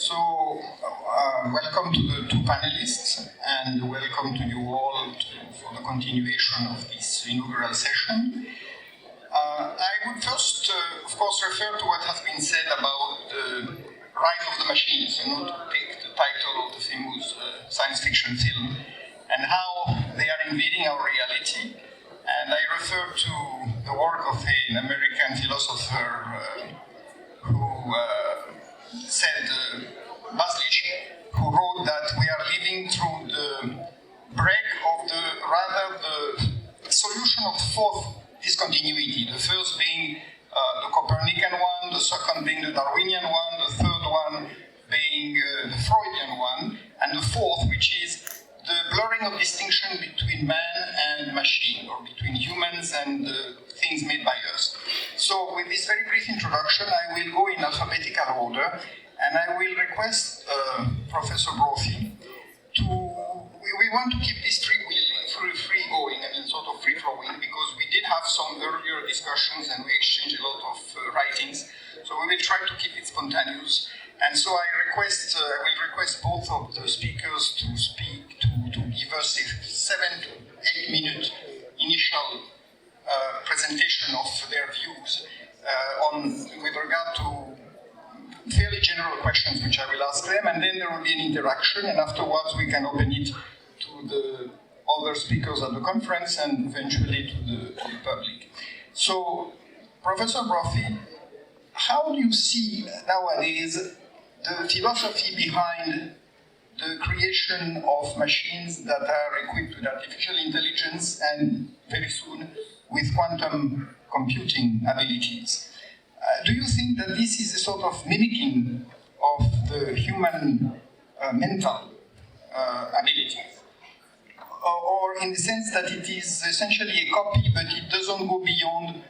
So, welcome to the two panelists, and welcome to you all for the continuation of this inaugural session. I would first, of course, refer to what has been said about the rise of the machines, to take the title of the famous science fiction film, and how they are invading our reality. And I refer to the work of an American philosopher who said, Baslich, who wrote that we are living through the break of the solution of the fourth discontinuity. The first being the Copernican one, the second being the Darwinian one, the third one being the Freudian one, and the fourth, which is the blurring of distinction between man and machine, or between humans and things made by us. So with this very brief introduction, I will go in alphabetical order, and I will request Professor Brophy to, we want to keep this free going, sort of free-flowing, because we did have some earlier discussions and we exchanged a lot of writings, so we will try to keep it spontaneous. And so I will request both of the speakers to speak, to give us a 7 to 8 minute initial presentation of their views with regard to fairly general questions which I will ask them, and then there will be an interaction, and afterwards we can open it to the other speakers at the conference and eventually to the public. So, Professor Brophy, how do you see nowadays the philosophy behind the creation of machines that are equipped with artificial intelligence and very soon with quantum computing abilities? Do you think that this is a sort of mimicking of the human mental abilities? Or in the sense that it is essentially a copy, but it doesn't go beyond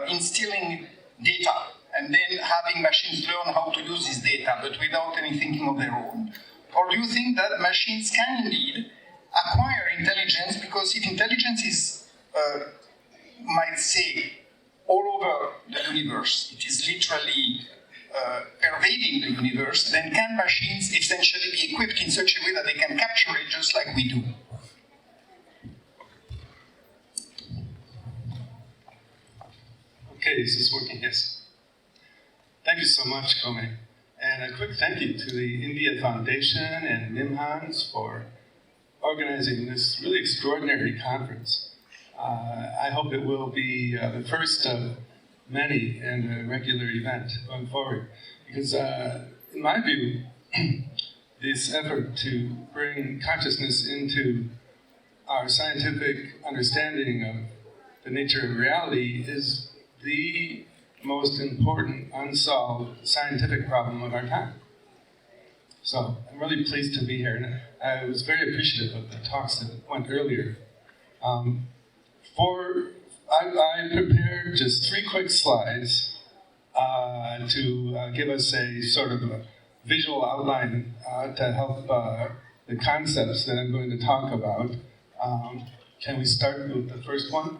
instilling data and then having machines learn how to use this data, but without any thinking of their own? Or do you think that machines can indeed acquire intelligence, because if intelligence is, might say, all over the universe, it is literally pervading the universe, then can machines essentially be equipped in such a way that they can capture it just like we do? Okay, is this working? Yes. Thank you so much, Kome. And a quick thank you to the India Foundation and Nimhans for organizing this really extraordinary conference. I hope it will be the first of many and a regular event going forward. Because in my view, this effort to bring consciousness into our scientific understanding of the nature of reality is the most important unsolved scientific problem of our time. So I'm really pleased to be here, and I was very appreciative of the talks that went earlier. I prepared just 3 quick slides to give us a sort of a visual outline to help the concepts that I'm going to talk about. Can we start with the first one?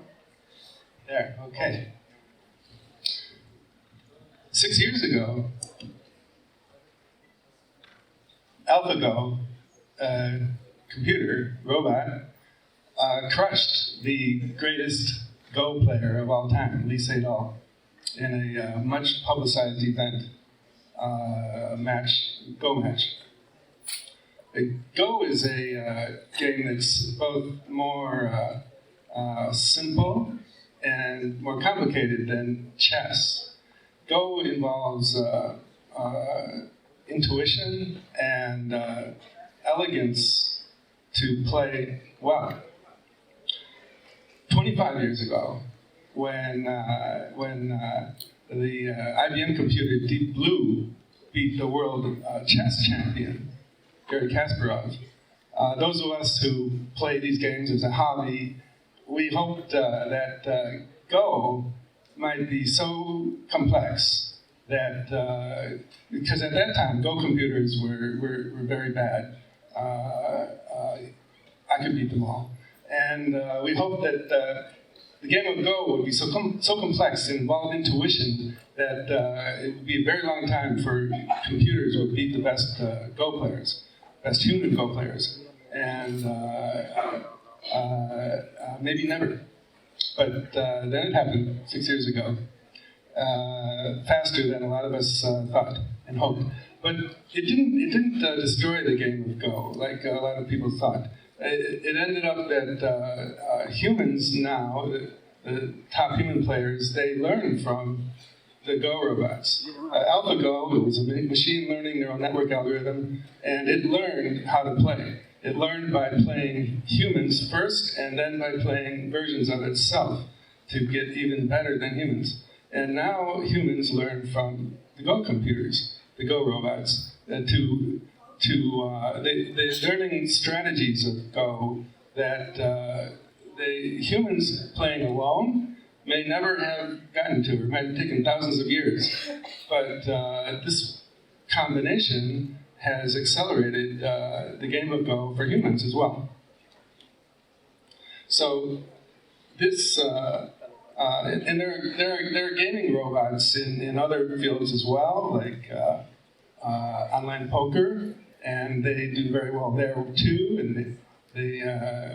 There, okay. 6 years ago, AlphaGo, a computer, robot, crushed the greatest Go player of all time, Lee Sedol, in a much publicized event, Go match. Go is a game that's both more simple and more complicated than chess. Go involves intuition and elegance to play well. 25 years ago, when the IBM computer Deep Blue beat the world chess champion, Garry Kasparov, those of us who play these games as a hobby, we hoped that Go might be so complex that, because at that time, Go computers were very bad. I could beat them all. And we hoped that the game of Go would be so complex and involve intuition that it would be a very long time for computers would beat the best Go players, best human Go players, and maybe never. But then it happened 6 years ago, faster than a lot of us thought and hoped. But it didn't destroy the game of Go like a lot of people thought. It ended up that humans now, the top human players, they learn from the Go robots. AlphaGo, it was a machine learning neural network algorithm, and it learned how to play. It learned by playing humans first, and then by playing versions of itself to get even better than humans. And now humans learn from the Go computers, the Go robots, they're learning strategies of Go that humans playing alone may never have gotten to, or might have taken thousands of years. But this combination has accelerated the game of Go for humans as well. So this, and there are gaming robots in other fields as well, like online poker, and they do very well there too, and they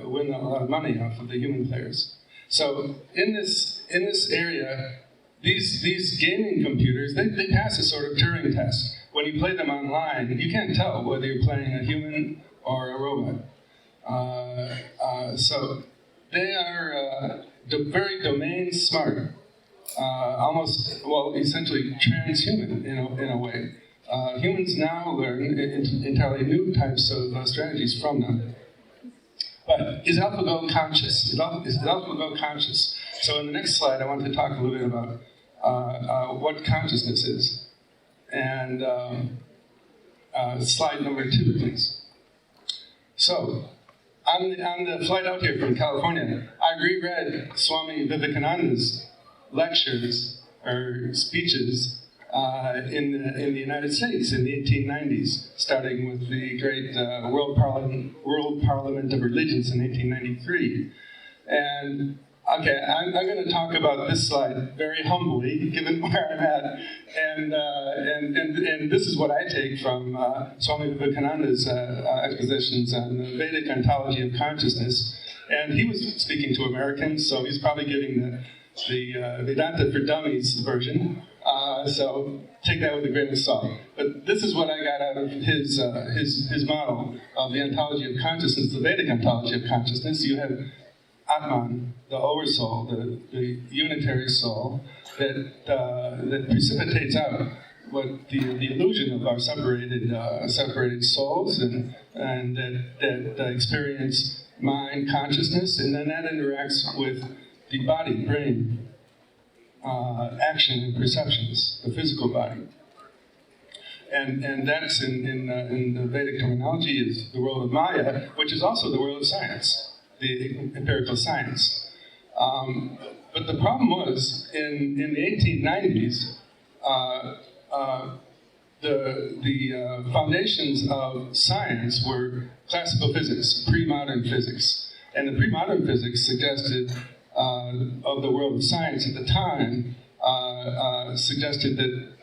win a lot of money off of the human players. So in this area, these gaming computers, they pass a sort of Turing test. When you play them online, you can't tell whether you're playing a human or a robot. So they are very domain smart, almost, well, essentially transhuman in a way. Humans now learn entirely new types of strategies from them. But is AlphaGo conscious? Is AlphaGo conscious? So in the next slide, I want to talk a little bit about what consciousness is. And slide number 2, please. So, on the flight out here from California, I reread Swami Vivekananda's lectures or speeches in the United States in the 1890s, starting with the great World Parliament of Religions in 1893. And okay, I'm going to talk about this slide very humbly, given where I'm at, and this is what I take from Swami Vivekananda's expositions on the Vedic ontology of consciousness. And he was speaking to Americans, so he's probably giving the Vedanta for Dummies version. So take that with a grain of salt. But this is what I got out of his model of the ontology of consciousness, the Vedic ontology of consciousness. You have Atman, the oversoul, the unitary soul that precipitates out what the illusion of our separated souls and that experience mind consciousness, and then that interacts with the body, brain, action and perceptions, the physical body. And that's in the Vedic terminology is the world of Maya, which is also the world of science, the empirical science. But the problem was, in the 1890s, the foundations of science were classical physics, pre-modern physics. And the pre-modern physics suggested, of the world of science at the time, suggested that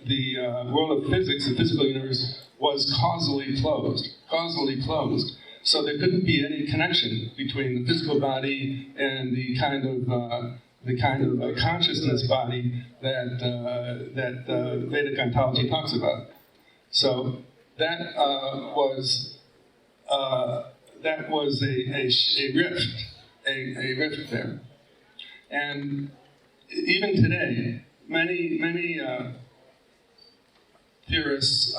the world of physics, the physical universe, was causally closed. So there couldn't be any connection between the physical body and the kind of consciousness body that Vedic ontology talks about. So that was a rift there. And even today, many theorists,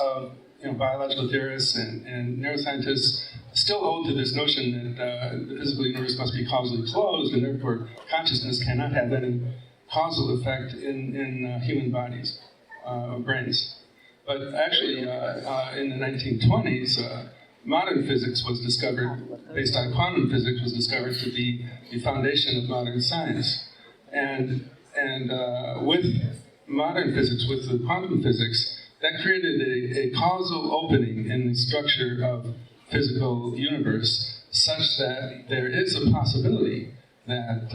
biological theorists and neuroscientists still hold to this notion that the physical universe must be causally closed, and therefore consciousness cannot have any causal effect in human bodies, brains. But actually, in the 1920s, modern physics was discovered, based on quantum physics, was discovered to be the foundation of modern science. And with modern physics, with the quantum physics, that created a causal opening in the structure of physical universe, such that there is a possibility that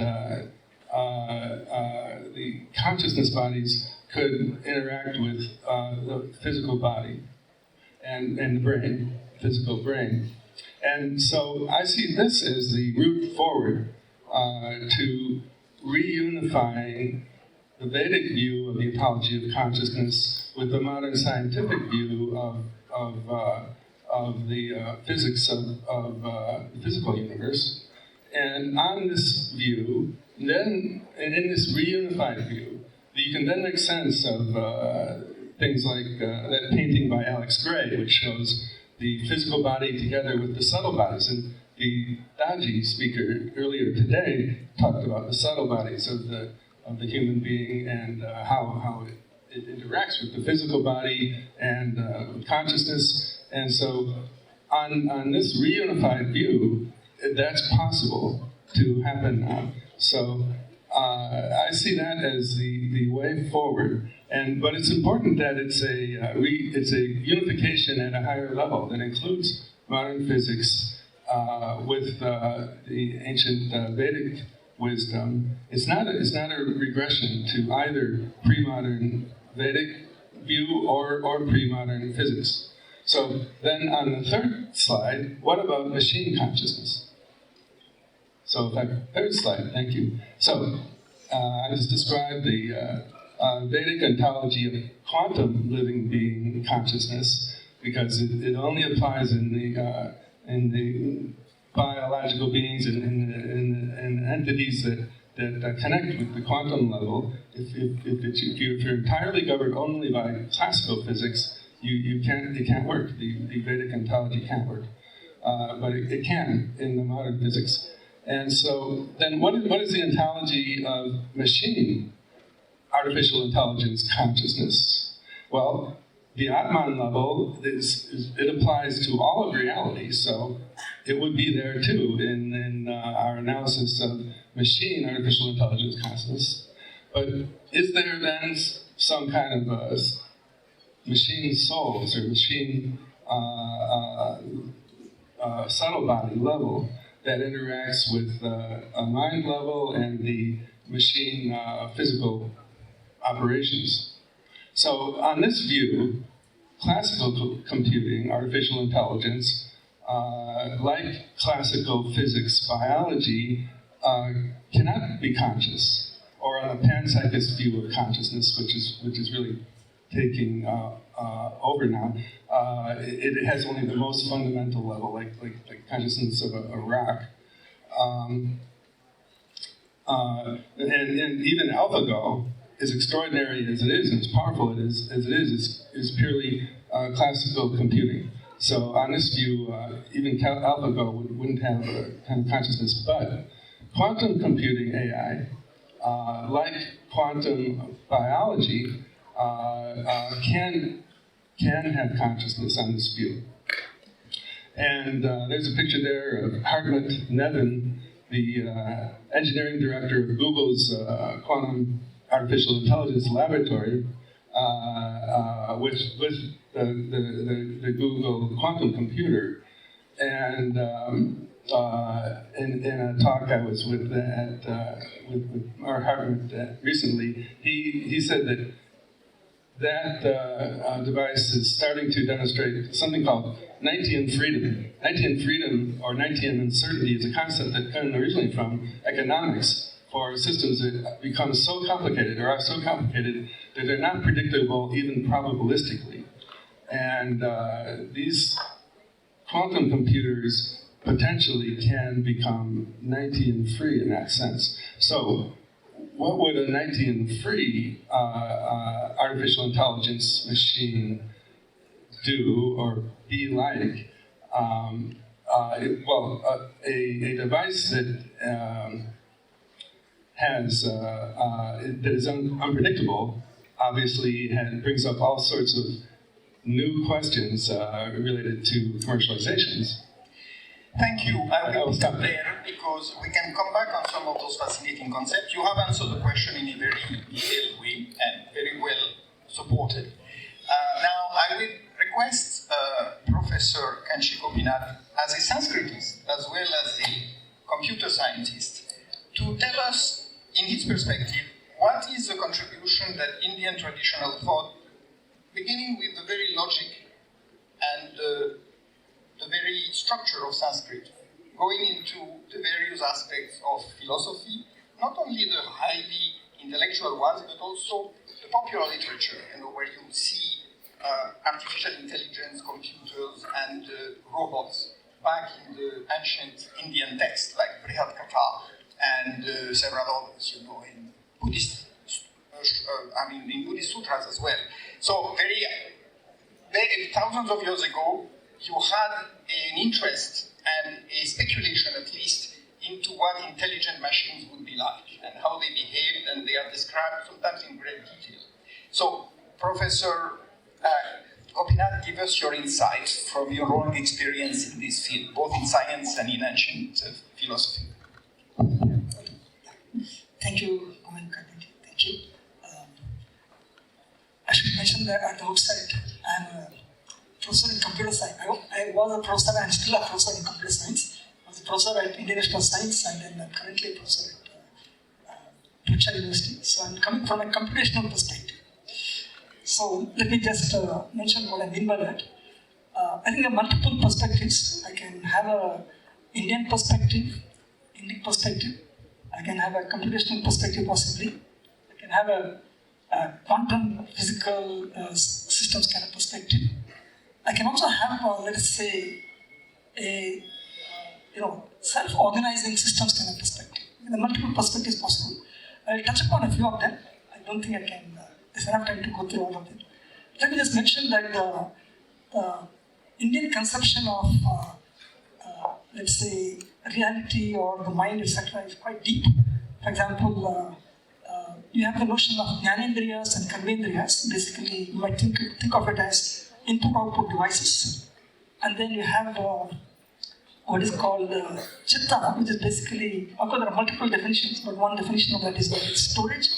the consciousness bodies could interact with the physical body and the brain, physical brain. And so I see this as the route forward to reunifying the Vedic view of the ontology of consciousness with the modern scientific view of the physics of the physical universe. And on this view, then, and in this reunified view, you can then make sense of things like that painting by Alex Gray, which shows the physical body together with the subtle bodies. And the Daji speaker earlier today talked about the subtle bodies of the human being and how it interacts with the physical body and with consciousness. And so on this reunified view, that's possible to happen now. So I see that as the way forward. But it's important that it's a unification at a higher level that includes modern physics with the ancient Vedic wisdom. It's not a regression to either pre-modern Vedic view or pre-modern physics. So then on the third slide, what about machine consciousness? So third slide, thank you. So I just described the Vedic ontology of quantum living being consciousness because it only applies in the biological beings and in entities that connect with the quantum level. If you're entirely governed only by classical physics, it can't work. The Vedic ontology can't work, but it can in the modern physics. And so then what is the ontology of machine, artificial intelligence, consciousness? Well, the Atman level, it applies to all of reality, so it would be there too in our analysis of machine, artificial intelligence, consciousness. But is there then some kind of machine souls or machine subtle body level that interacts with a mind level and the machine physical operations? So on this view, classical computing, artificial intelligence, like classical physics, biology, cannot be conscious, or on a panpsychist view of consciousness, which is really taking over now. It has only the most fundamental level, like consciousness of a rock. And even AlphaGo, as extraordinary as it is, and as powerful as it is purely classical computing. So on this view, even AlphaGo wouldn't have a kind of consciousness, but quantum computing AI, like quantum biology, can have consciousness on this view. And there's a picture there of Hartmut Nevin, the engineering director of Google's quantum artificial intelligence laboratory, with the Google quantum computer. And in a talk I was with Mark Hartmut recently, he said that device is starting to demonstrate something called Knightian freedom. Knightian freedom, or Knightian uncertainty, is a concept that came originally from economics for systems that become so complicated, or are so complicated, that they're not predictable even probabilistically. And these quantum computers potentially can become Knightian free in that sense. So what would a Knightian free artificial intelligence machine do or be like? A device that that is unpredictable, obviously, and brings up all sorts of new questions related to commercializations. Thank you. I will stop there because we can come back on some of those fascinating concepts. You have answered the question in a very detailed way and very well supported. Now, I will request Professor Kanchi Gopinath, as a Sanskritist as well as a computer scientist, to tell us, in his perspective, what is the contribution that Indian traditional thought, beginning with the very logic and the very structure of Sanskrit, going into the various aspects of philosophy, not only the highly intellectual ones, but also the popular literature, where you see artificial intelligence, computers, and robots back in the ancient Indian texts, like Brihad Katha and several others, in Buddhist, in Buddhist sutras as well. So very thousands of years ago, you had an interest and a speculation, at least, into what intelligent machines would be like and how they behaved, and they are described sometimes in great detail. So, Professor Gopinath, give us your insights from your own experience in this field, both in science and in ancient philosophy. Thank you, Carpentier. Thank you. I should mention that at the outset, I'm a professor in computer science. I was a professor and still a professor in computer science. I was a professor at Indian Institute of Science, and then I'm currently a professor at Plaksha University. So I'm coming from a computational perspective. So let me just mention what I mean by that. I think there are multiple perspectives. I can have an Indian perspective, Indic perspective. I can have a computational perspective possibly. I can have a quantum physical systems kind of perspective. I can also have, let us say, a self-organizing systems kind of perspective. The multiple perspectives possible. I'll touch upon a few of them. I don't think I can. There's enough time to go through all of them. Let me just mention that the Indian conception of, let's say, reality or the mind, etc., is quite deep. For example, you have the notion of jnanendriyas and karmendriyas. Basically, you might think of it as input-output devices. And then you have what is called chitta, which is basically, of course, there are multiple definitions, but one definition of that is storage.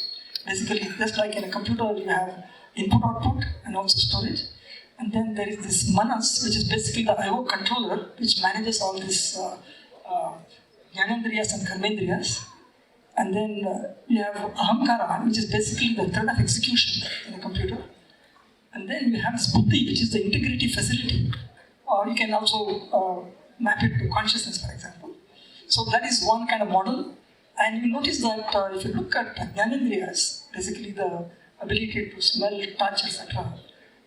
Basically, just like in a computer, you have input-output and also storage. And then there is this manas, which is basically the I/O controller, which manages all these jnanendriyas and karmendriyas. And then you have ahamkara, which is basically the thread of execution in a computer. And then you have this buddhi, which is the integrity facility. Or you can also map it to consciousness, for example. So that is one kind of model. And you notice that if you look at jnanendriyas, basically the ability to smell, touch, etc.,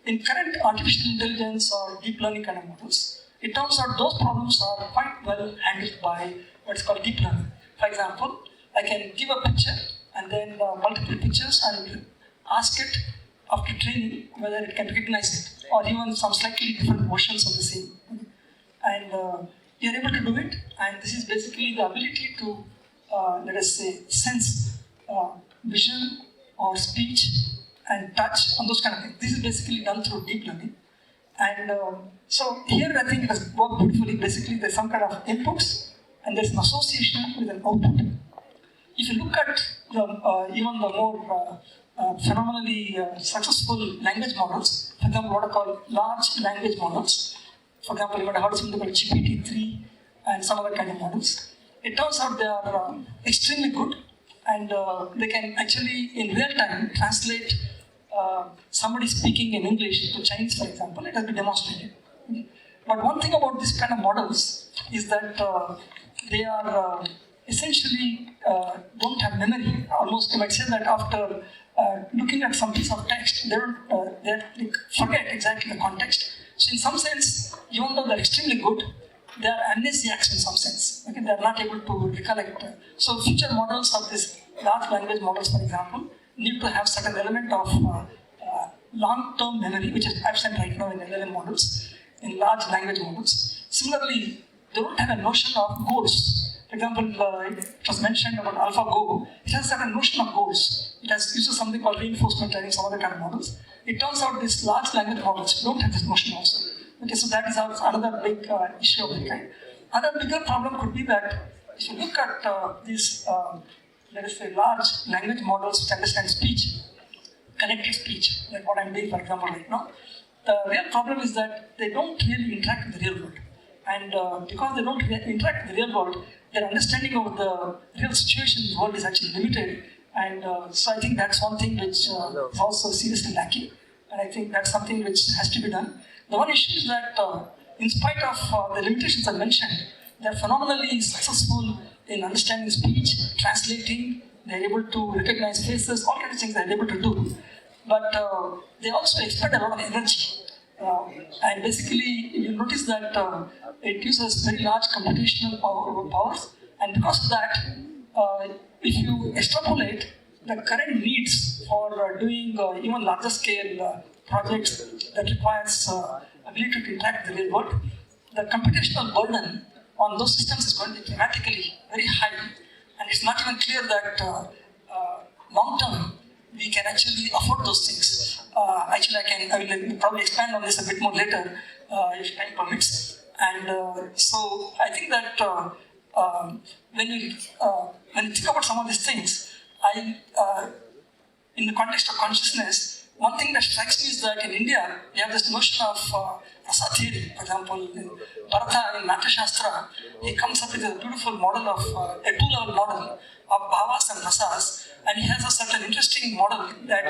in current artificial intelligence or deep learning kind of models, it turns out those problems are quite well handled by what's called deep learning. For example, I can give a picture and then multiple pictures and ask it after training whether it can recognize it or even some slightly different versions of the same. And you're able to do it, and this is basically the ability to, let us say, sense vision or speech and touch and those kind of things. This is basically done through deep learning. And so here I think it has worked beautifully. Basically, there's some kind of inputs and there's an association with an output. If you look at even the more phenomenally successful language models, for example, what are called large language models, for example, you might have heard of something called GPT-3 and some other kind of models. It turns out they are extremely good, and they can actually, in real time, translate somebody speaking in English to Chinese, for example. It has been demonstrated. But one thing about this kind of models is that they are essentially don't have memory. Almost, you might say that after looking at some piece of text, they forget exactly the context. So in some sense, even though they're extremely good, they are amnesiacs in some sense. Okay? They are not able to recollect. So future models of these large language models, for example, need to have certain element of long-term memory, which is absent right now in LLM models, in large language models. Similarly, they don't have a notion of goals. For example, it was mentioned about AlphaGo. It has a certain notion of goals. It uses something called reinforcement learning, some other kind of models. It turns out these large language models don't have this notion also. Okay, so that is another big issue of the kind. Another bigger problem could be that if you look at these, let us say, large language models which understand speech, connected speech, like what I'm doing, for example, right now, the real problem is that they don't really interact with the real world. And because they don't interact with the real world, their understanding of the real situation in the world is actually limited, And so I think that's one thing which is also seriously lacking. And I think that's something which has to be done. The one issue is that in spite of the limitations I mentioned, they're phenomenally successful in understanding speech, translating, they're able to recognize faces, all kinds of things they're able to do. But they also expend a lot of energy. And basically, you notice that it uses very large computational powers. And because of that, if you extrapolate the current needs for doing even larger scale projects that requires ability to interact with the real world, the computational burden on those systems is going to be dramatically very high. And it's not even clear that long term we can actually afford those things. I will probably expand on this a bit more later if time permits. And so I think that when you think about some of these things, in the context of consciousness, one thing that strikes me is that in India, we have this notion of rasa theory. For example, in Bharata, in Natya Shastra, he comes up with a beautiful model of a two-level model of bhavas and rasas, and he has a certain interesting model that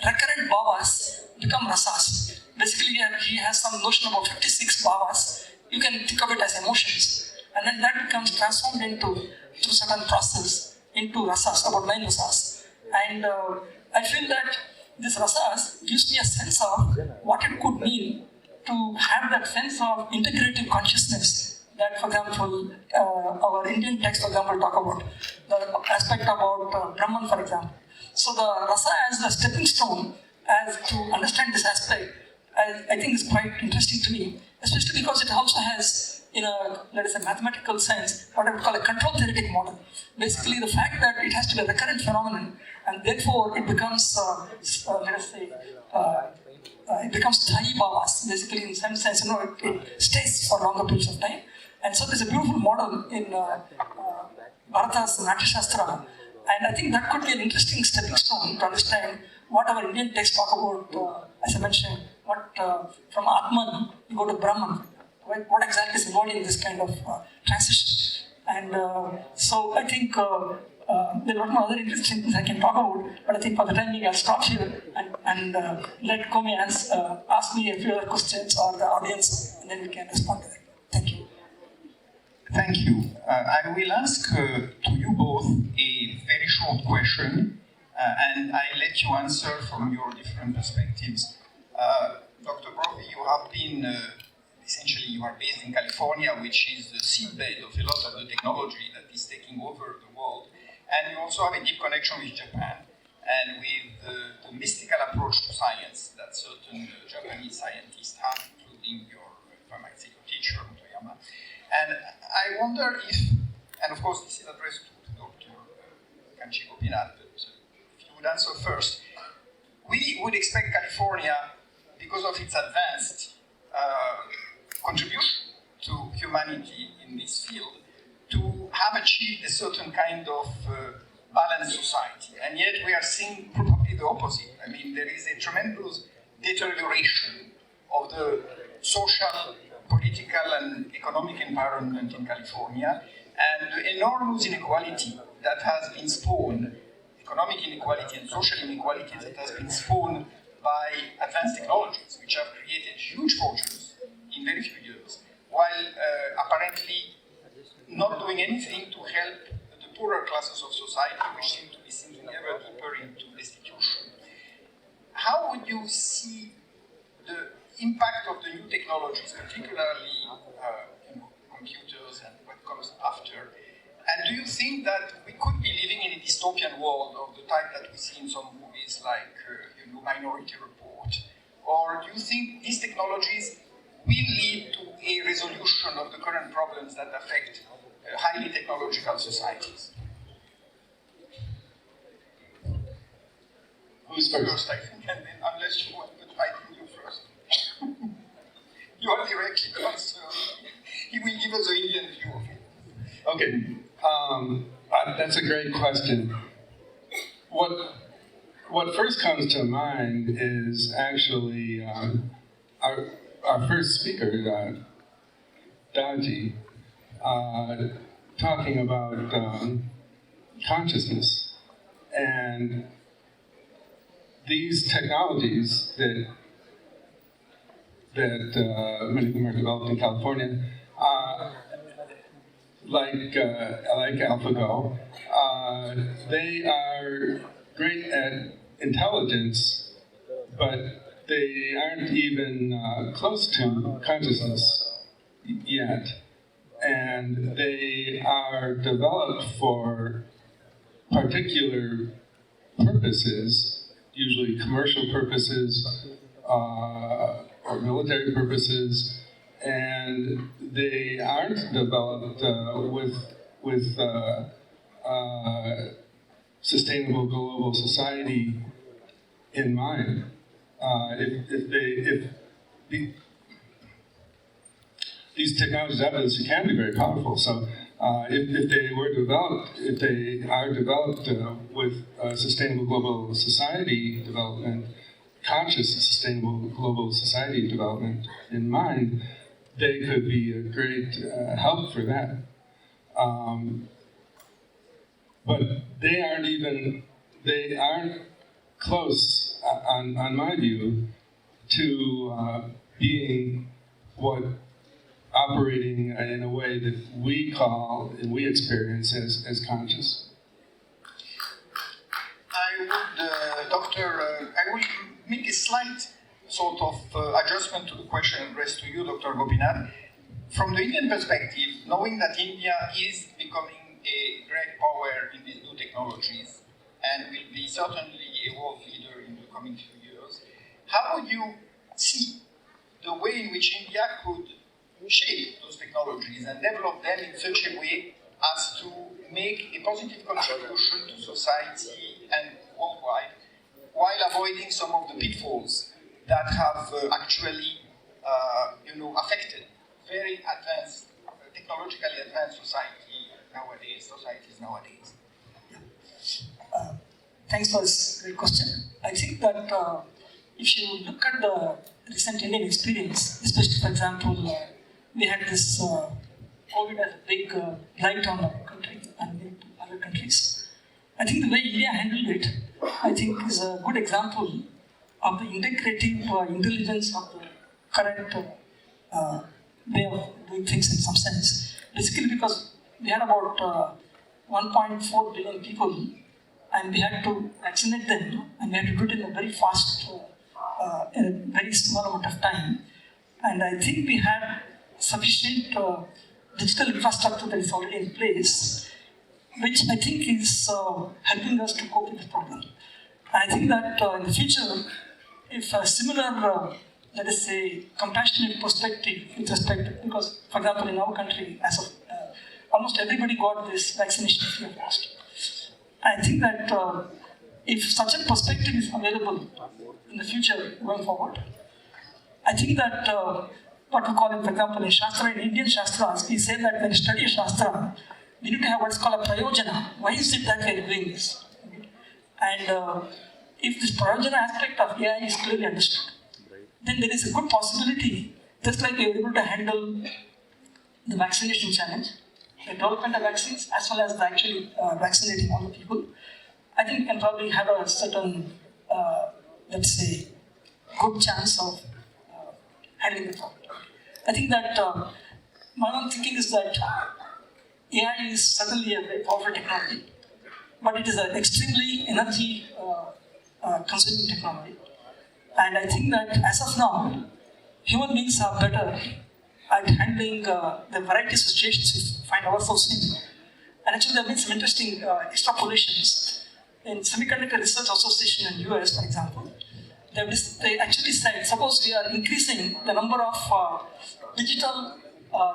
recurrent bhavas become rasas. Basically, he has some notion about 56 bhavas. You can think of it as emotions, and then that becomes transformed into through certain process into rasas, about 9 rasas. And I feel that this rasas gives me a sense of what it could mean to have that sense of integrative consciousness that, for example, our Indian texts, for example, talk about the aspect about Brahman, for example. So the rasa as the stepping stone as to understand this aspect, I think is quite interesting to me, especially because it also has, in a, let us say, mathematical sense, what I would call a control theoretic model. Basically, the fact that it has to be a recurrent phenomenon, and therefore it becomes, let us say, it becomes thayi bhavas, basically in some sense, it stays for longer periods of time. And so there's a beautiful model in Bharata's Natya Shastra, and I think that could be an interesting stepping stone to understand what our Indian texts talk about, as I mentioned, what from Atman you go to Brahman, what exactly is involved in this kind of transition. And so I think there are a lot more other interesting things I can talk about, but I think for the time being I'll stop here and let Komi ask me a few other questions or the audience, and then we can respond to that. Thank you. Thank you. I will ask to you both a very short question, and I'll let you answer from your different perspectives. Dr. Brophy, you have been, essentially you are based in California, which is the seedbed of a lot of the technology that is taking over the world, and you also have a deep connection with Japan, and with the mystical approach to science that certain Japanese scientists have, including your, if I might say, your teacher, Motoyama. And I wonder if, and of course this is addressed to Dr. Kanchi Gopinath, but if you would answer first, we would expect California, because of its advanced contribution to humanity in this field, to have achieved a certain kind of balanced society. And yet we are seeing probably the opposite. I mean, there is a tremendous deterioration of the social, political and economic environment in California, and the enormous inequality that has been spawned, economic inequality and social inequality that has been spawned by advanced technologies, which have created huge fortunes in very few years, while apparently not doing anything to help the poorer classes of society, which seem to be sinking ever deeper into destitution. How would you see the impact of the new technologies, particularly computers and what comes after? And do you think that we could be living in a dystopian world of the type that we see in some movies like Minority Report? Or do you think these technologies will lead to a resolution of the current problems that affect highly technological societies? Who's first, I think, and then unless you want to try to do first. You are directly concerned. He will give us the Indian view of it. Okay, that's a great question. What first comes to mind is actually our first speaker, Daji, talking about consciousness And these technologies that many of them are developed in California, like AlphaGo, they are great at intelligence, but they aren't even close to consciousness yet. And they are developed for particular purposes, usually commercial purposes or military purposes, and they aren't developed with sustainable global society in mind. These technologies obviously can be very powerful. So if they are developed with sustainable global society development, conscious sustainable global society development in mind, they could be a great help for that. But they aren't close, on my view, to being what operating in a way that we call and we experience as conscious. I will make a slight sort of adjustment to the question addressed to you, Dr. Gopinath. From the Indian perspective, knowing that India is becoming a great power in these new technologies and will be certainly a world leader in the coming few years, how would you see the way in which India could shape those technologies and develop them in such a way as to make a positive contribution to society and worldwide, while avoiding some of the pitfalls that have actually, affected very advanced, technologically advanced societies nowadays? Thanks for this great question. I think that if you look at the recent Indian experience, especially for example, we had this COVID as a big blight on our country and other countries. I think the way India handled it, I think, is a good example of the integrative intelligence of the current way of doing things in some sense. Basically because we had about 1.4 billion people and we had to vaccinate them and we had to do it in a very fast, in a very small amount of time. And I think we had sufficient digital infrastructure that is already in place, which I think is helping us to cope with this problem. And I think that in the future, if a similar, let us say, compassionate perspective with respect to, because, for example, in our country, as of almost everybody got this vaccination free of cost. I think that if such a perspective is available in the future going forward, I think that what we call, for example, in Shastra, in Indian Shastras, we say that when you study a Shastra, we need to have what's called a prayojana. Why is it that we are doing this? And if this prayojana aspect of AI is clearly understood, then there is a good possibility, just like we are able to handle the vaccination challenge, the development of vaccines, as well as the actually vaccinating all the people, I think we can probably have a certain, let's say, good chance of handling the problem. I think that my own thinking is that AI is certainly a very powerful technology, but it is an extremely energy consuming technology. And I think that as of now, human beings are better at handling the variety of situations we find ourselves in. And actually there have been some interesting extrapolations. In Semiconductor Research Association in US, for example, they actually said, suppose we are increasing the number of digital,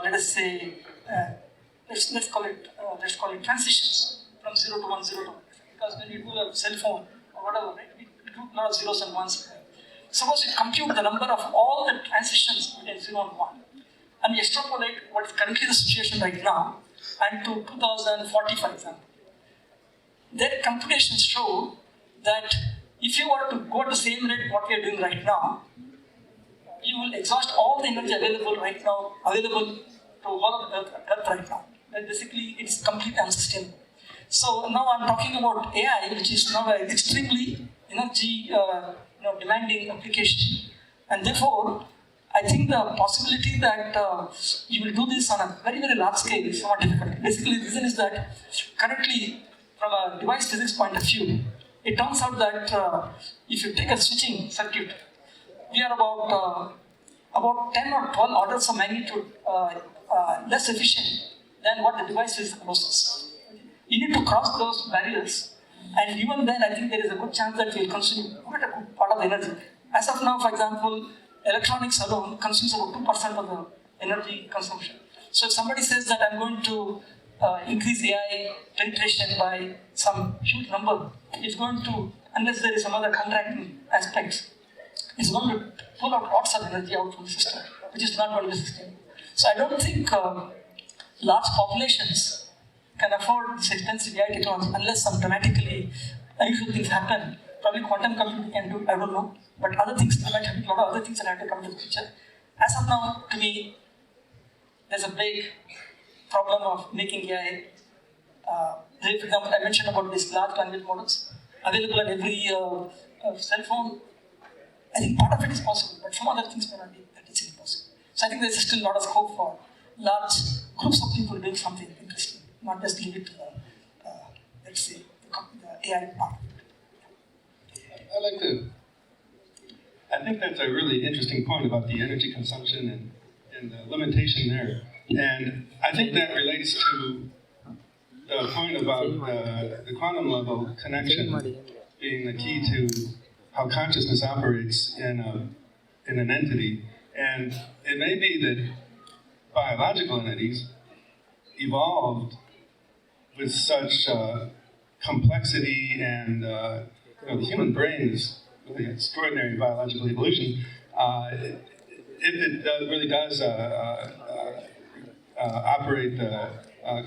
let us say, let's call it transitions from 0 to 1, 0 to 1. Because when you do a cell phone or whatever, right, we do a lot of zeros and ones. Suppose we compute the number of all the transitions between 0 and 1, and we extrapolate what is currently the situation right now, and to 2040, for example. Their computations show that if you were to go at the same rate what we are doing right now, you will exhaust all the energy available to all of Earth right now. And basically, it's completely unsustainable. So now I'm talking about AI, which is now an extremely energy demanding application. And therefore, I think the possibility that you will do this on a very, very large scale is somewhat difficult. Basically, the reason is that currently, from a device physics point of view, it turns out that if you take a switching circuit, we are about 10 or 12 orders of magnitude less efficient than what the device physics proposes. You need to cross those barriers, and even then, I think there is a good chance that you will consume quite a good part of the energy. As of now, for example, electronics alone consumes about 2% of the energy consumption. So if somebody says that I'm going to increase AI penetration by some huge number, it's going to, unless there is some other counteracting aspects, it's going to pull out lots of energy out from the system, which is not going to be sustainable. So I don't think large populations can afford this expensive AI technology unless some dramatically unusual things happen. Probably quantum computing can do it, I don't know. But other things, there might have a lot of other things that have to come into the picture. As of now, to me, there's a big problem of making AI. For example, I mentioned about these large language models available on every cell phone. I think part of it is possible, but some other things may not be that easily possible. So I think there's still a lot of scope for large groups of people doing something interesting, not just leave it to the, let's say, the AI part. I think that's a really interesting point about the energy consumption and the limitation there. And I think that relates to the point about the quantum level connection being the key to how consciousness operates in an entity. And it may be that biological entities evolved with such complexity, and the human brain is really extraordinary biological evolution. If it really does operate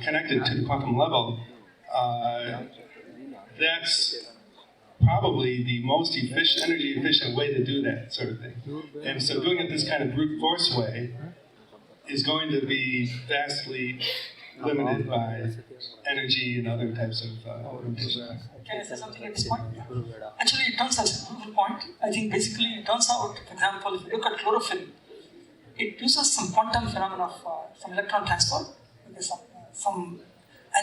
connected to the quantum level, that's probably the most energy efficient way to do that sort of thing. And so doing it this kind of brute force way is going to be vastly limited by energy and other types of limitations. Can I say something at this point? Actually, it turns out, it's a good point. I think basically it turns out, for example, if you look at chlorophyll, it uses some quantum phenomena of some electron transport, and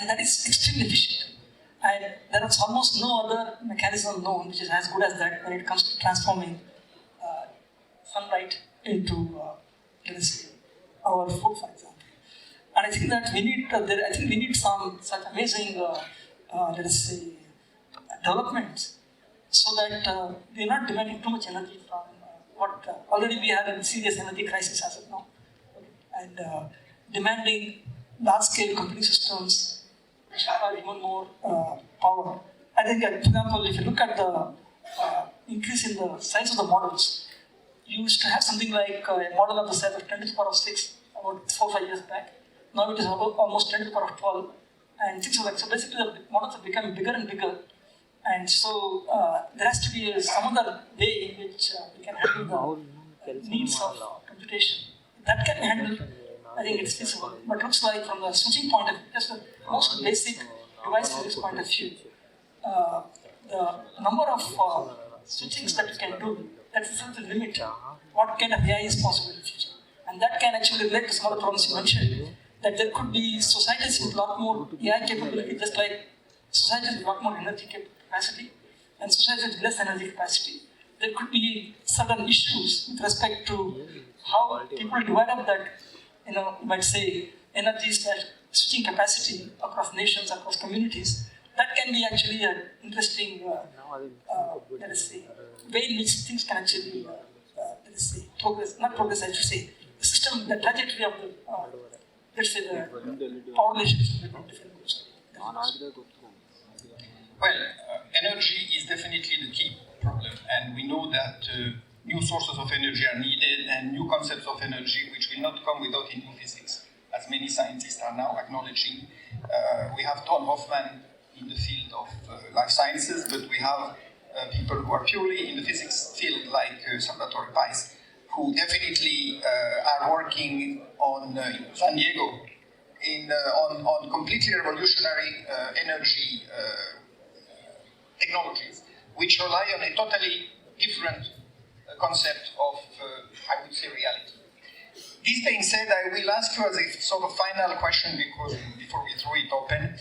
that is extremely efficient. And there is almost no other mechanism known which is as good as that when it comes to transforming sunlight into, let us say, our food, for example. And I think that we need some such amazing, let us say, developments, so that we are not demanding too much energy from what already we have a serious energy crisis as of now, and demanding large-scale computing systems which have even more power. I think, for example, if you look at the increase in the size of the models, you used to have something like a model of the size of 10 to the power of 6 about 4 or 5 years back. Now it is about almost 10 to the power of 12 and 6 of that. So basically the models are becoming bigger and bigger. And so there has to be some other way in which we can handle the needs of computation. That can be handled, I think it's feasible. But looks like from the switching point of view, just the most basic device physics point of view, the number of switchings that you can do, that is the limit. What kind of AI is possible in the future? And that can actually relate to some other problems you mentioned, that there could be societies with a lot more AI capability, just like societies with a lot more energy capacity, and societies with less energy capacity. There could be certain issues with respect to how people divide up that, you might say, energy/switching capacity across nations, across communities. That can be actually an interesting, let us say, way in which things can actually, let us say, progress, I should say. The system, the trajectory of the, let's say, the power relationships between different groups. Well, energy is definitely the key problem, and we know that new sources of energy are needed and new concepts of energy which will not come without a new physics, as many scientists are now acknowledging. We have Don Hoffman in the field of life sciences, but we have people who are purely in the physics field, like Salvatore Pais, who definitely are working on San Diego on completely revolutionary energy technologies, which rely on a totally different concept of, I would say, reality. This being said, I will ask you as a sort of final question, because before we throw it open,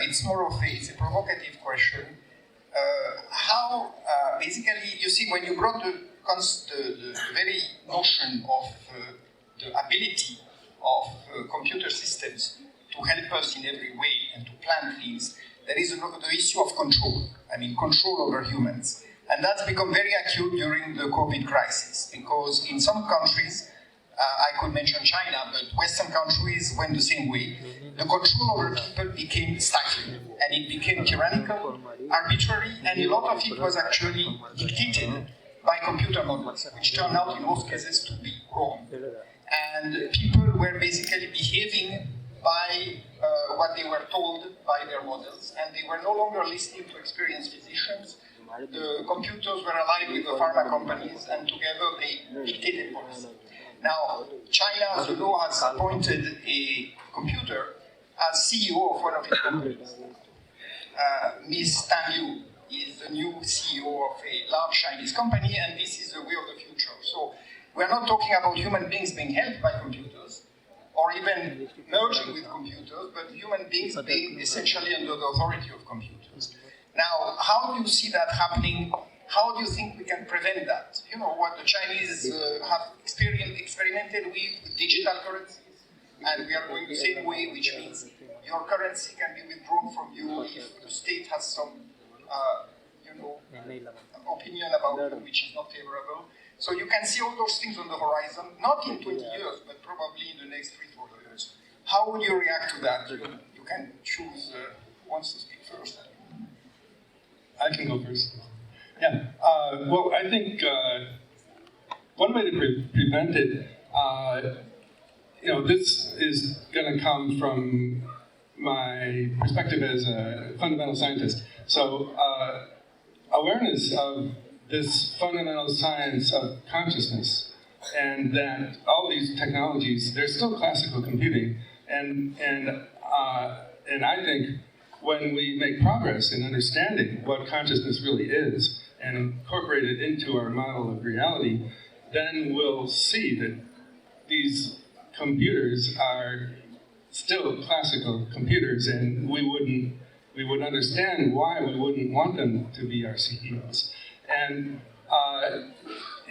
it's more of it's a provocative question. How, basically, you see, when you brought the very notion of the ability of computer systems to help us in every way and to plan things, there is the issue of control. I mean, control over humans. And that's become very acute during the COVID crisis, because in some countries, I could mention China, but Western countries went the same way. The control over people became stifling, and it became tyrannical, arbitrary, and a lot of it was actually dictated by computer models, which turned out in most cases to be wrong. And people were basically behaving by what they were told by their models, and they were no longer listening to experienced physicians. The computers were allied with the pharma companies, and together they dictated policy. Now, China, as you know, has appointed a computer as CEO of one of its companies. Ms. Tang Yu is the new CEO of a large Chinese company, and this is the way of the future. So we're not talking about human beings being helped by computers, or even merging with computers, but human beings being essentially under the authority of computers. Now, how do you see that happening? How do you think we can prevent that? You know, what the Chinese have experimented with digital currencies, and we are going the same way, which means your currency can be withdrawn from you if the state has some, opinion about you which is not favorable. So you can see all those things on the horizon, not in 20 years, but probably in the next 3-4 years. How would you react to that? You can choose who wants to speak first. I can go first. Yeah, well, I think one way to prevent it, this is going to come from my perspective as a fundamental scientist. So, awareness of this fundamental science of consciousness, and that all these technologies, they're still classical computing, and I think when we make progress in understanding what consciousness really is and incorporate it into our model of reality, then we'll see that these computers are still classical computers, and we would understand why we wouldn't want them to be our CEOs. And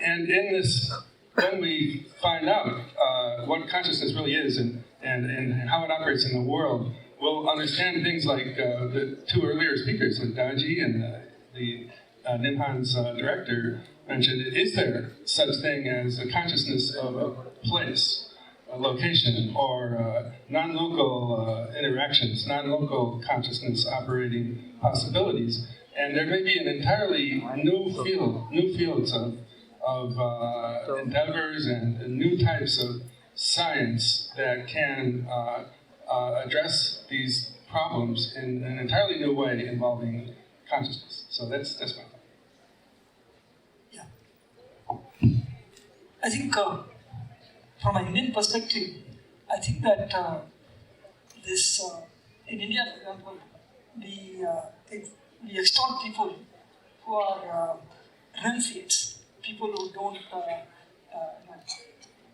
in this, when we find out what consciousness really is and how it operates in the world, we'll understand things like the two earlier speakers, with Daji and the Nimhan's director mentioned. Is there such thing as a consciousness of a place, a location, or non-local interactions, non-local consciousness operating possibilities? And there may be an entirely new fields of endeavors and new types of science that can address these problems in an entirely new way involving consciousness. So that's my thought. Yeah. I think from an Indian perspective, I think that in India, for example, we extol people who are renunciates, people who don't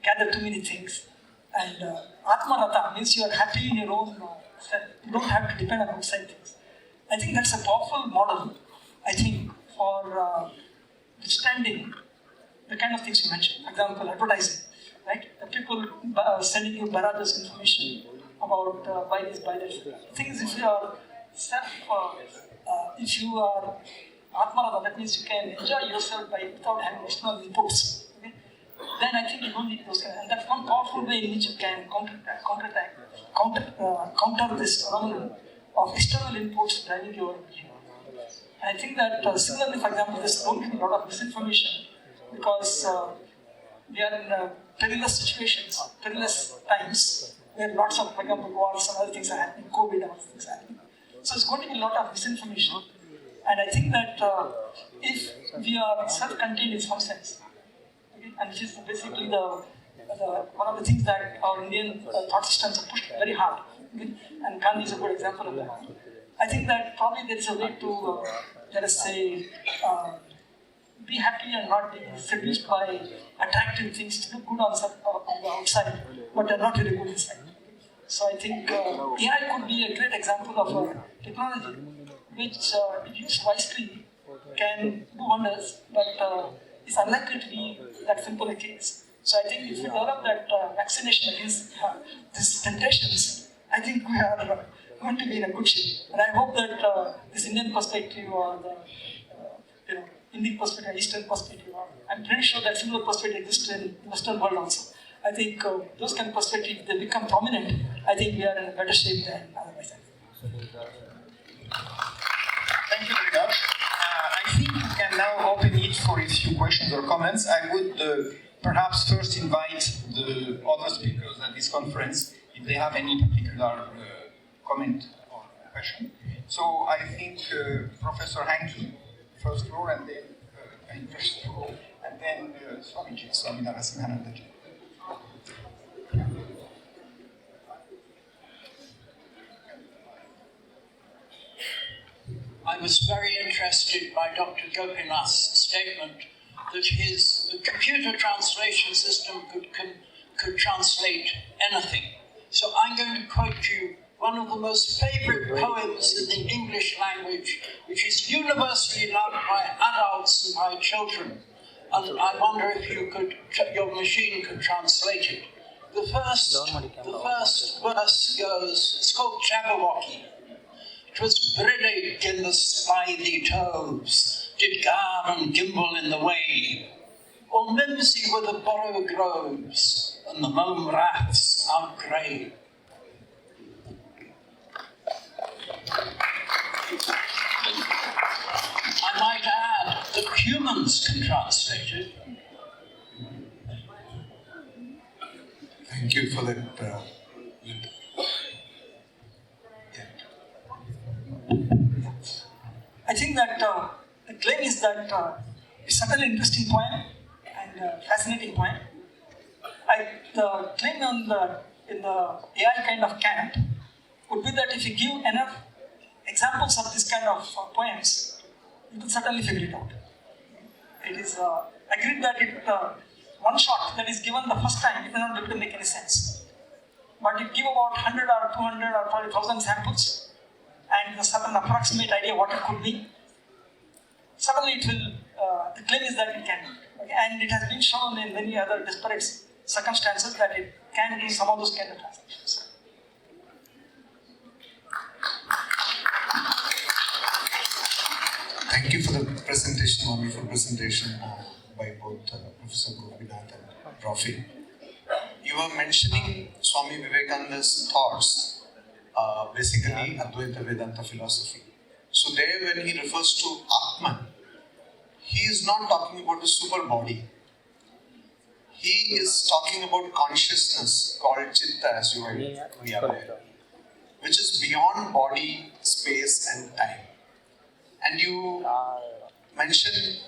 gather too many things. And Atmarata means you are happy in your own self. You don't have to depend on outside things. I think that's a powerful model, I think, for understanding the kind of things you mentioned. For example, advertising, right? The people sending you barrages information about buy this, buy that. The thing is, if you are if you are Atmarata, that means you can enjoy yourself without having external inputs. Okay? Then I think you don't need those kind of, and that's one powerful way in which you can counter this phenomenon of external inputs driving your behavior. I think that similarly, for example, there's going to be a lot of misinformation because we are in perilous situations, perilous times, where lots of, for example, wars and other things are happening, COVID and other things are happening. So it's going to be a lot of misinformation. And I think that if we are self-contained in some sense, okay, and which is basically the one of the things that our Indian thought systems are pushed very hard, and Gandhi is a good example of that. I think that probably there is a way to, let us say, be happy and not be seduced by attractive things to look good on the outside, but they're not really good inside. So I think AI could be a great example of a technology which, if used wisely, can do wonders, but it's unlikely to be that simple a case. So I think if we develop that vaccination against these temptations, I think we are going to be in a good shape. And I hope that this Indian perspective or the Indian perspective, Eastern perspective, I'm pretty sure that similar perspective exists in the Western world also. I think those kind of perspectives, they become prominent, I think we are in a better shape than otherwise. Thank you very much. I think we can now open it for a few questions or comments. I would perhaps first invite the other speakers at this conference if they have any particular comment or question. So I think Professor Hanky, first row, and then first row, and then Swamiji, Swami Narasimhanandaji. I was very interested by Dr. Gopinath's statement that his computer translation system could translate anything. So I'm going to quote you one of the most favorite poems in the English language, which is universally loved by adults and by children. And I wonder if your machine could translate it. The first verse goes, it's called Jabberwocky. 'Twas brillig in the slithy toves, did gar and gimble in the way, or mimsy were the borrow groves, and the mome raths outcray. I might add that humans can translate it. Thank you for that. I think that the claim is that it's certainly an interesting point and fascinating point. The claim in the AI kind of camp would be that if you give enough examples of this kind of poems, you can certainly figure it out. It is agreed that one shot that is given the first time, it may not be able to make any sense. But if you give about 100 or 200 or probably 1,000 samples, and a certain approximate idea what it could be, suddenly it will, the claim is that it can do. Okay? And it has been shown in many other disparate circumstances that it can do some of those kind of transactions. Thank you for the presentation, wonderful presentation by both Professor Gopinath and Brophy. You were mentioning Swami Vivekananda's thoughts, basically Advaita Vedanta philosophy. So there when he refers to Atman, he is not talking about the super body. He is talking about consciousness called Chitta, as you might be aware, which is beyond body, space and time. And you mentioned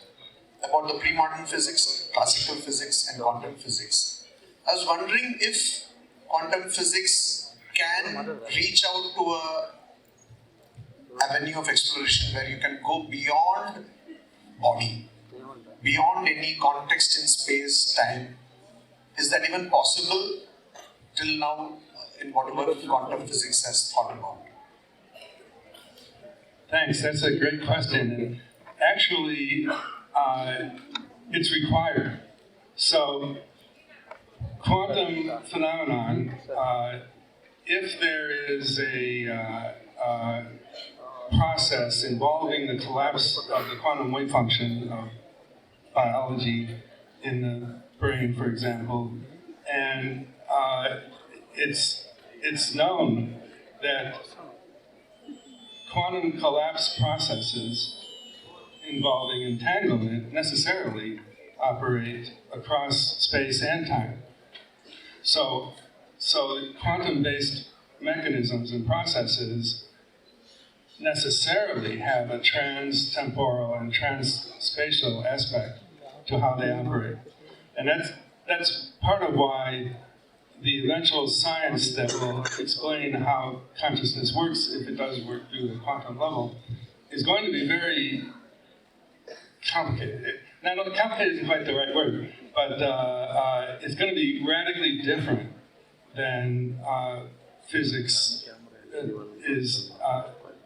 about the pre-modern physics, classical physics and quantum physics. I was wondering if quantum physics can reach out to a avenue of exploration where you can go beyond body, beyond any context in space, time. Is that even possible till now in whatever quantum physics has thought about? Thanks, that's a great question. And actually, it's required. So, quantum phenomenon, if there is a process involving the collapse of the quantum wave function of biology in the brain, for example, and it's known that quantum collapse processes involving entanglement necessarily operate across space and time. So quantum-based mechanisms and processes necessarily have a trans-temporal and trans-spatial aspect to how they operate. And that's part of why the eventual science that will explain how consciousness works, if it does work through the quantum level, is going to be very complicated. Now, complicated isn't quite the right word, but it's going to be radically different than physics is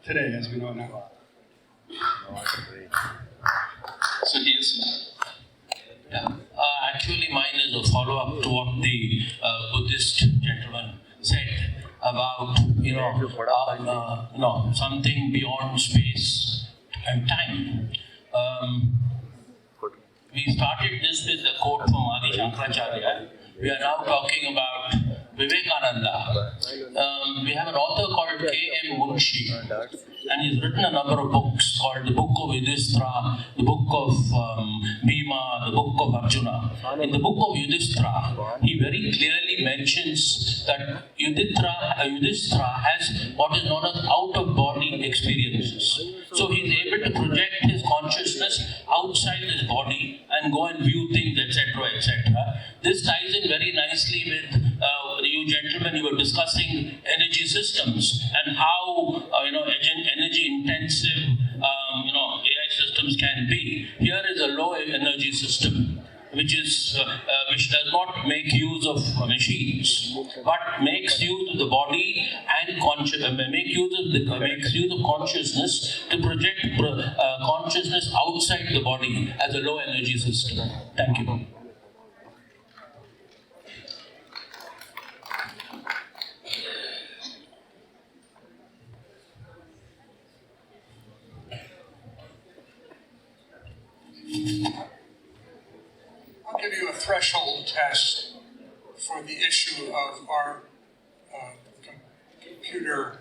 today, as we know it now. So here's actually mine is a follow-up to what the Buddhist gentleman said about something beyond space and time. We started this with the quote from Adi Shankaracharya. We are now talking about Vivekananda. We have an author called K.M. Munshi, and he's written a number of books called the Book of Yudhishthira, the Book of Bhima, the Book of Arjuna. In the Book of Yudhishthira, he very clearly mentions that Yudhishthira has what is known as out-of-body experiences. So he's able to project his consciousness outside his body and go and view things, etc., etc. This ties in very nicely with you gentlemen. You were discussing energy systems and how energy intensive AI systems can be. Here is a low energy system, which does not make use of machines, but makes use of the body and makes use of consciousness to project consciousness outside the body as a low energy system. Thank you. I'll give you a threshold test for the issue of our computer,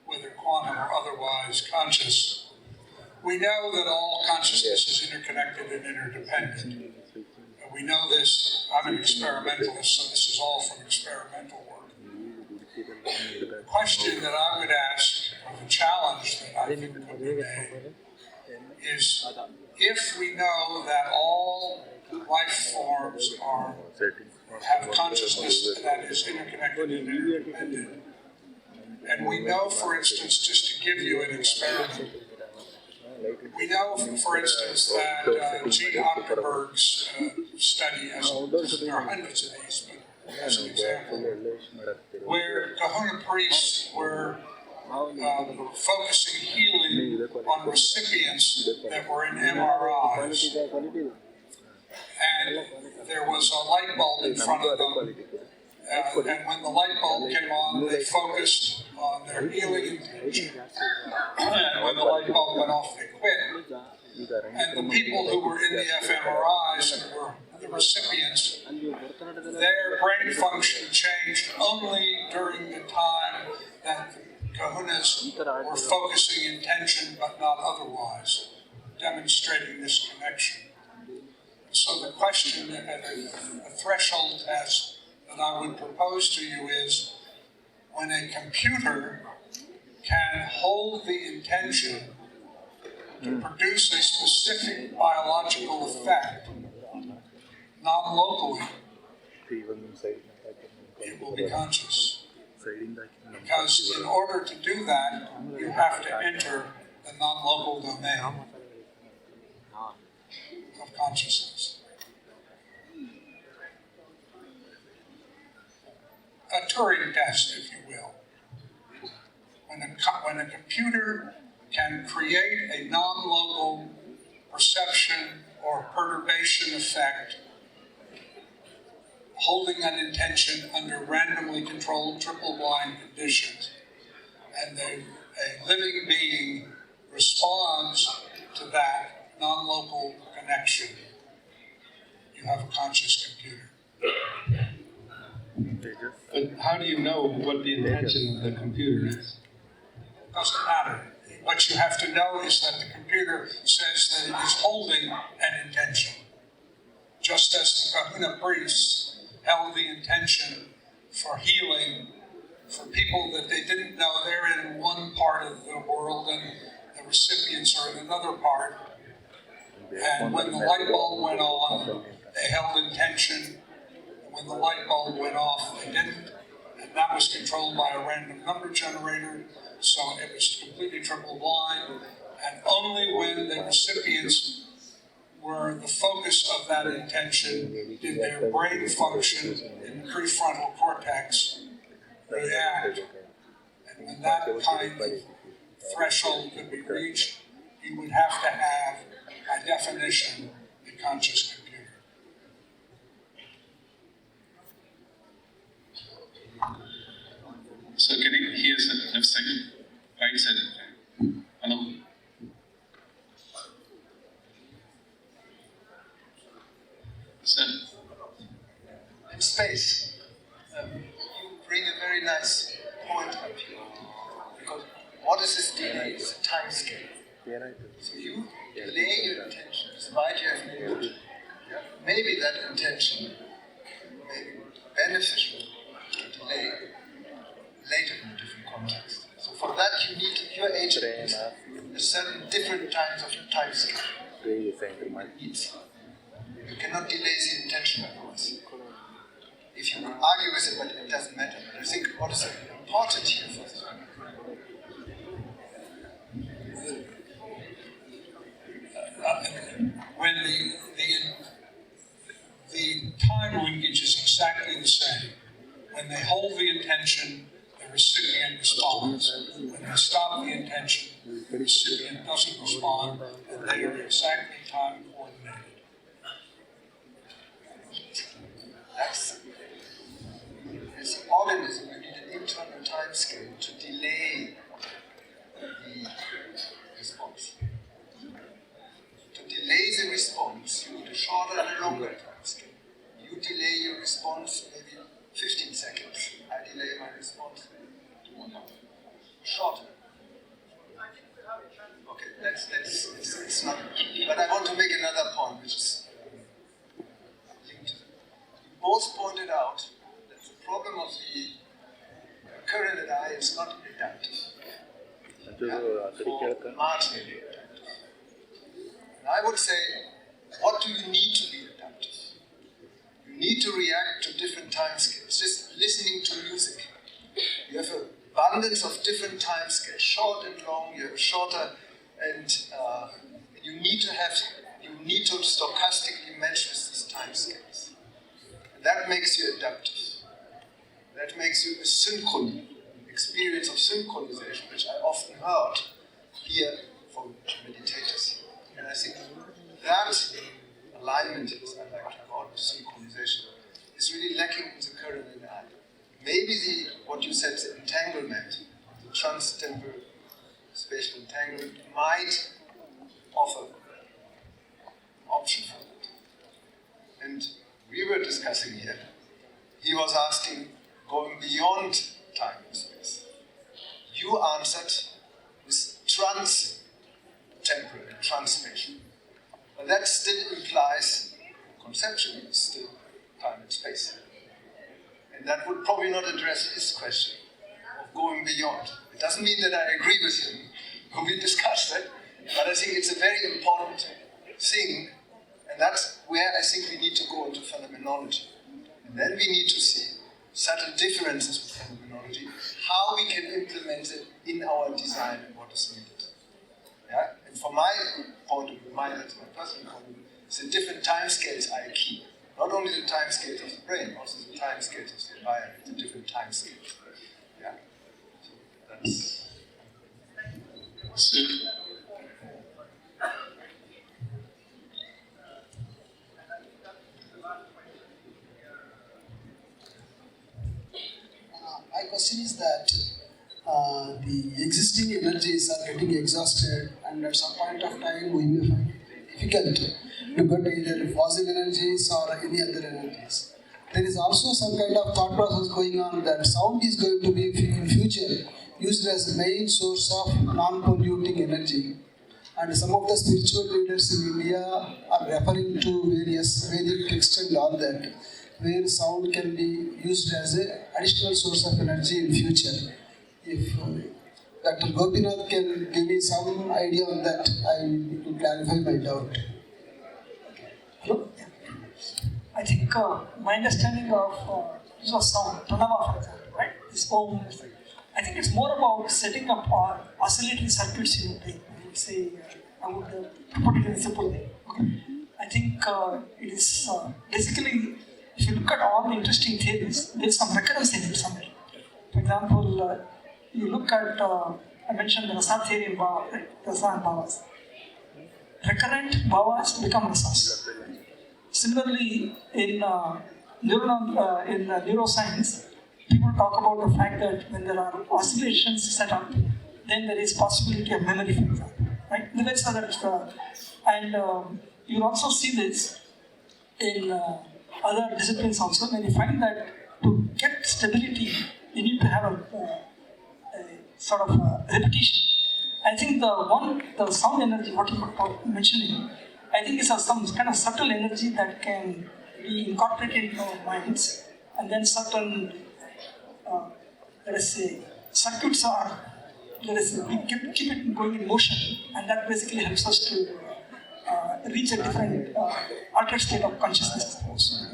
whether quantum or otherwise conscious. We know that all consciousness is interconnected and interdependent. We know this. I'm an experimentalist, so this is all from experimental work. The question that I would ask, or the challenge that I think could be made, is if we know that all life forms have consciousness that is interconnected and interdependent, and we know, for instance, just to give you an experiment, we know, for instance, that Gene Ockerberg's study, there are hundreds of these, but as an example, where Kahuna priests were focusing healing on recipients that were in MRIs. And there was a light bulb in front of them. And when the light bulb came on, they focused on their healing intention. And when the light bulb went off, they quit. And the people who were in the fMRIs, who were the recipients, their brain function changed only during the time that the kahunas were focusing intention, but not otherwise, demonstrating this connection. So the question, a threshold test that I would propose to you is, when a computer can hold the intention to produce a specific biological effect non-locally, it will be conscious. Because in order to do that, you have to enter the non-local domain of consciousness. A Turing test, if you will. When a computer can create a non-local perception or perturbation effect, holding an intention under randomly controlled triple-blind conditions, and a living being responds to that non-local connection, you have a conscious computer. But how do you know what the intention of the computer is? Doesn't matter. What you have to know is that the computer says that it is holding an intention. Just as the Kahuna priests held the intention for healing for people that they didn't know they're in one part of the world and the recipients are in another part. And when the light bulb went on, they held intention when the light bulb went off, they didn't, and that was controlled by a random number generator, so it was completely triple blind, and only when the recipients were the focus of that intention did their brain function in the prefrontal cortex react. And when that kind of threshold could be reached, you would have to have, by definition, a conscious computer. So can you hear the left side, right side? Hello? Sir? In space, you bring a very nice point up here. Because what is this delay? It's a time scale. So you delay your intention, despite you have named it. Yeah? Maybe that intention may be beneficial to delay later in a different context. So for that you need your agent a certain different times of the time scale. You cannot delay the intention otherwise. If you could argue with it, but it doesn't matter. But I think what is important here for this when the time linkage is exactly the same. When they hold the intention, the recipient responds. When they stop the intention, the recipient doesn't respond, and they are exactly time coordinated. As an organism, you need an internal time scale to delay the response. To delay the response, you need a shorter and a longer time scale. You delay your response maybe 15 seconds. I delay my response to 1 hour. Shorter. Okay, it's not. But I want to make another point, which is linked to it. You both pointed out that the problem of the current AI is not adaptive. Or marginally adaptive. And I would say, what do you need to be adaptive? You need to react to different time scales. Just listening to music. You have an abundance of different time scales, short and long. You have shorter, and you need to stochastically match with these time scales. And that makes you adaptive. That makes you a synchrony, experience of synchronization, which I often heard here from meditators. And I think that alignment, as I like to call it, synchronization, is really lacking in the current AI. Maybe what you said, the entanglement, the trans-temporal spatial entanglement, might offer option for that. And we were discussing here, he was asking, going beyond time and space. You answered with trans-temporal, trans-spatial. But that still implies, conceptually, still time and space. And that would probably not address his question of going beyond. It doesn't mean that I agree with him, we discussed it, but I think it's a very important thing, and that's where I think we need to go into phenomenology. And then we need to see subtle differences with phenomenology, how we can implement it in our design and what is needed. Yeah? And from my point of view, that's my personal point of view, the different time scales are key. Not only the time scales of the brain, also the time scales of the environment, the different time scales. Yeah. So that's. So, my question is that the existing energies are getting exhausted, and at some point of time we may find it difficult to get either fossil energies or any other energies. There is also some kind of thought process going on that sound is going to be in future used as the main source of non-polluting energy. And some of the spiritual leaders in India are referring to various Vedic texts and all that, where sound can be used as an additional source of energy in future. If Dr. Gopinath can give me some idea on that, I need to clarify my doubt. Hello? I think my understanding of use of sound, pranava for example, right? This Om, I think it's more about setting up oscillatory circuits in your brain. I would say, I would put it in a simple way. Okay? I think it is basically, if you look at all the interesting theories, there's some recurrence in it somewhere. For example, you look at, I mentioned the rasa theory in Bhava, right? Rasa and Bhavas. Recurrent Bhavas become rasas. Similarly, in neuroscience, people talk about the fact that when there are oscillations set up, then there is possibility of memory, for example, right? The way so that, and you'll also see this in other disciplines also, when you find that to get stability, you need to have a sort of repetition. I think the sound energy, what you were mentioning, I think is some kind of subtle energy that can be incorporated in our minds, and then certain, let us say, circuits are, let us say, we keep it going in motion, and that basically helps us to reach a different altered state of consciousness, I suppose.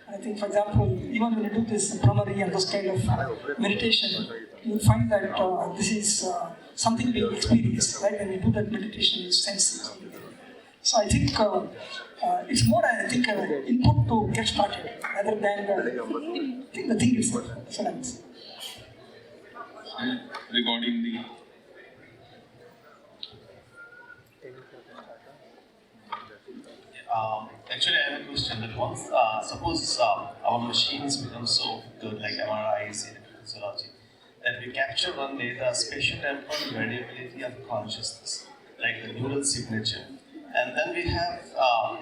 I think, for example, even when you do this Brahmari and those kind of meditation, you find that this is something we experience, right? When we do that meditation, you sense it. So I think it's more, I think, input to get started rather than the thing itself. So that's regarding the actually, I have a question that once, suppose our machines become so good, like MRIs, physiology, that we capture one day the spatio-temporal variability of consciousness, like the neural signature, and then we have,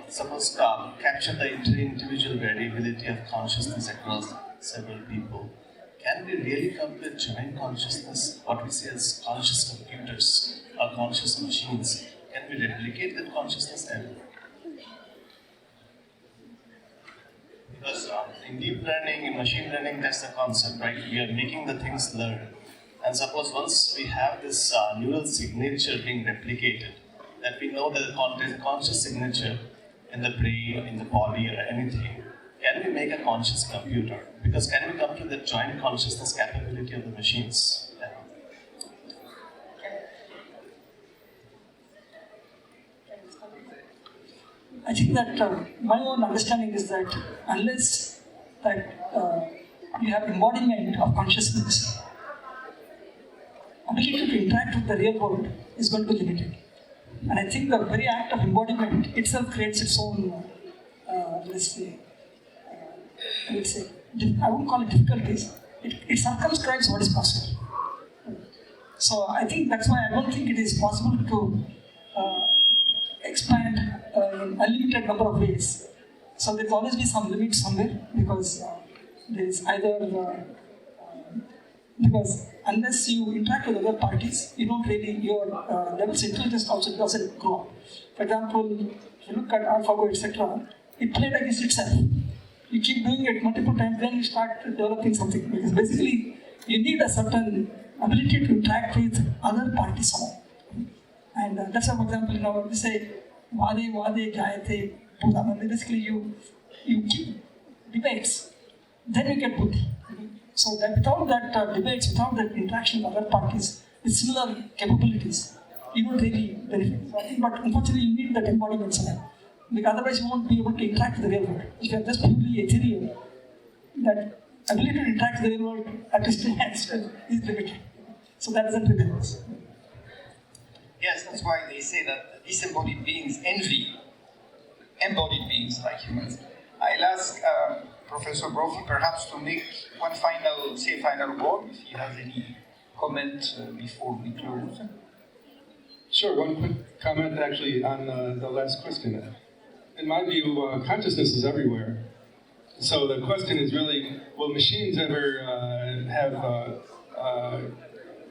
suppose, capture the inter-individual variability of consciousness across several people. Can we really come to a joint consciousness, what we say as conscious computers or conscious machines? Can we replicate that consciousness ever? Because in deep learning, in machine learning, that's the concept, right? We are making the things learn. And suppose once we have this neural signature being replicated, that we know that there is a conscious signature in the brain, or in the body, or anything, can we make a conscious computer? Because can we come to the joint consciousness capability of the machines? Yeah. I think that my own understanding is that unless that you have embodiment of consciousness, ability to interact with the real world is going to be limited. And I think the very act of embodiment itself creates its own, let's say, I wouldn't call it difficulties. It circumscribes what is possible. So I think that's why I don't think it is possible to expand in unlimited number of ways. So there's always be some limit somewhere, because there is either because unless you interact with other parties, you don't really, your levels of intelligence also doesn't grow up. For example, if you look at AlphaGo, etc., it played against itself. You keep doing it multiple times, then you start developing something. Because basically, you need a certain ability to interact with other parties. And that's why, for example, we say, Vade, Jayate, Buddha. Basically, you keep debates, then you get Buddhi. So that without that debates, without that interaction with other parties with similar capabilities, you don't really benefit. So I think, but unfortunately, you need that embodiment somewhere. Because otherwise, you won't be able to interact with the real world. If you are just purely ethereal, that ability to interact with the real world at distance is limited. So that doesn't really help us. Yes, that's why they say that disembodied beings envy embodied beings like humans. I'll ask Professor Brophy perhaps to make one final word, if he has any comment before we close. Sure, one quick comment actually on the last question. In my view, consciousness is everywhere. So the question is really, will machines ever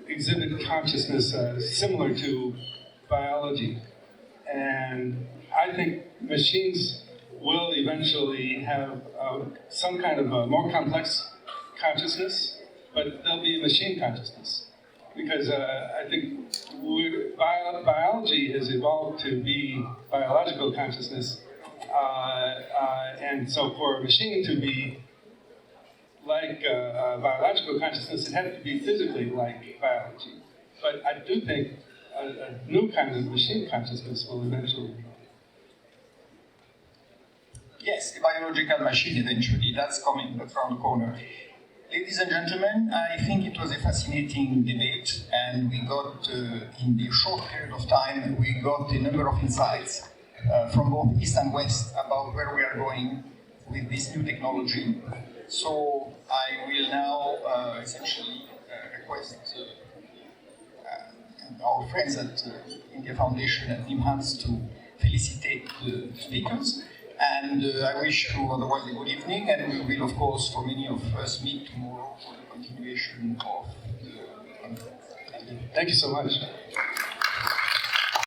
exhibit consciousness similar to biology? And I think machines will eventually have some kind of a more complex consciousness, but there'll be machine consciousness. Because I think biology has evolved to be biological consciousness And so for a machine to be like biological consciousness, it had to be physically like biology. But I do think a new kind of machine consciousness will eventually. Yes, a biological machine eventually, that's coming around the corner. Ladies and gentlemen, I think it was a fascinating debate, and we got, in the short period of time, we got a number of insights from both East and West about where we are going with this new technology. So I will now essentially request our friends at India Foundation and Nimhans to felicitate the speakers. And I wish you otherwise a good evening, and we will, of course, for many of us, meet tomorrow for the continuation of the conference. Thank you so much.